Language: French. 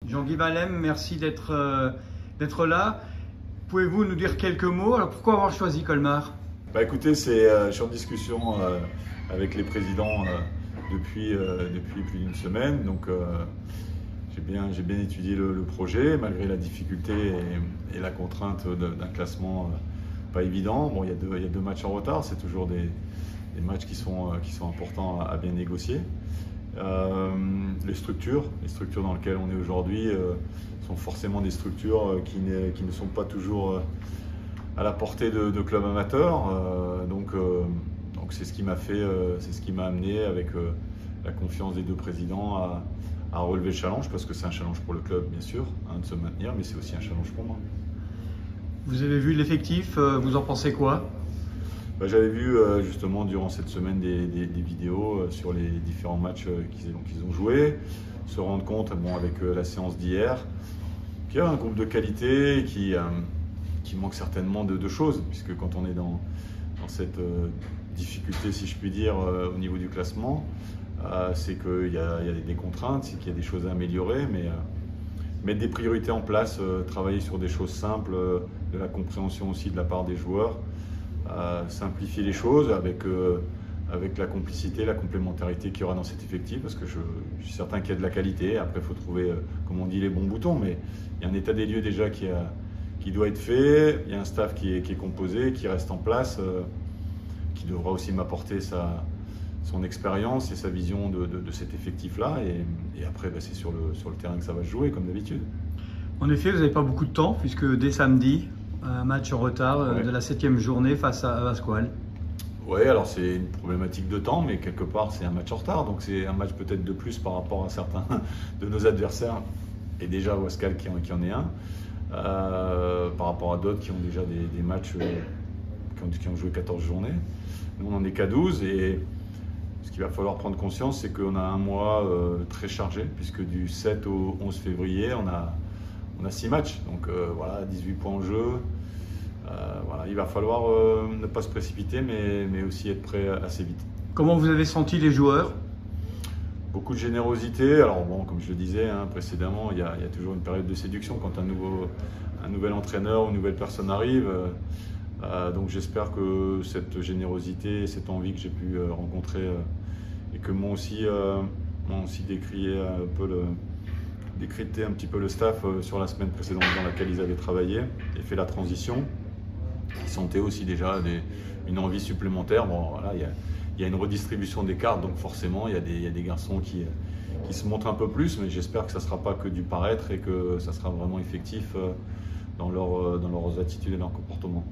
Jean-Guy Valem, merci d'être là. Pouvez-vous nous dire quelques mots? Alors pourquoi avoir choisi Colmar? Écoutez, je suis en discussion avec les présidents depuis plus d'une semaine. Donc j'ai bien étudié le projet, malgré la difficulté et la contrainte d'un classement pas évident. Bon, il y a deux matchs en retard, c'est toujours des matchs qui sont importants à bien négocier. Les structures dans lesquelles on est aujourd'hui sont forcément des structures qui ne sont pas toujours à la portée de clubs amateurs. Donc c'est ce qui m'a amené avec la confiance des deux présidents à relever le challenge, parce que c'est un challenge pour le club bien sûr, de se maintenir, mais c'est aussi un challenge pour moi. Vous avez vu l'effectif, vous en pensez quoi? J'avais vu justement durant cette semaine des vidéos sur les différents matchs qu'ils ont joués, se rendre compte avec la séance d'hier qu'il y a un groupe de qualité qui manque certainement de choses, puisque quand on est dans cette difficulté, si je puis dire, au niveau du classement, c'est qu'il y a des contraintes, c'est qu'il y a des choses à améliorer, mais mettre des priorités en place, travailler sur des choses simples, de la compréhension aussi de la part des joueurs, simplifier les choses avec la complicité, la complémentarité qu'il y aura dans cet effectif, parce que je suis certain qu'il y a de la qualité. Après, il faut trouver, comme on dit, les bons boutons, mais il y a un état des lieux déjà qui doit être fait, il y a un staff qui est composé, qui reste en place, qui devra aussi m'apporter son expérience et sa vision de cet effectif-là, et après c'est sur le terrain que ça va se jouer, comme d'habitude. En effet, vous n'avez pas beaucoup de temps, puisque dès samedi, un match en retard de la 7e journée face à Pasquale. Oui, alors c'est une problématique de temps, mais quelque part c'est un match en retard, donc c'est un match peut-être de plus par rapport à certains de nos adversaires, et déjà Pasquale qui en est un, par rapport à d'autres qui ont déjà des matchs qui ont joué 14 journées. Nous on n'en est qu'à 12, et ce qu'il va falloir prendre conscience, c'est qu'on a un mois très chargé, puisque du 7 au 11 février, on a 6 matchs, donc voilà, 18 points en jeu. Il va falloir ne pas se précipiter, mais aussi être prêt assez vite. Comment vous avez senti les joueurs? Beaucoup de générosité. Alors bon, comme je le disais précédemment, il y a toujours une période de séduction quand un nouvel entraîneur ou une nouvelle personne arrive. Donc j'espère que cette générosité, cette envie que j'ai pu rencontrer et que m'ont aussi décrié décrypté un petit peu le staff sur la semaine précédente dans laquelle ils avaient travaillé et fait la transition. Ils sentaient aussi déjà une envie supplémentaire. Bon, voilà, il y a une redistribution des cartes, donc forcément il y a des garçons qui se montrent un peu plus, mais j'espère que ça ne sera pas que du paraître et que ça sera vraiment effectif dans leurs attitudes et leurs comportements.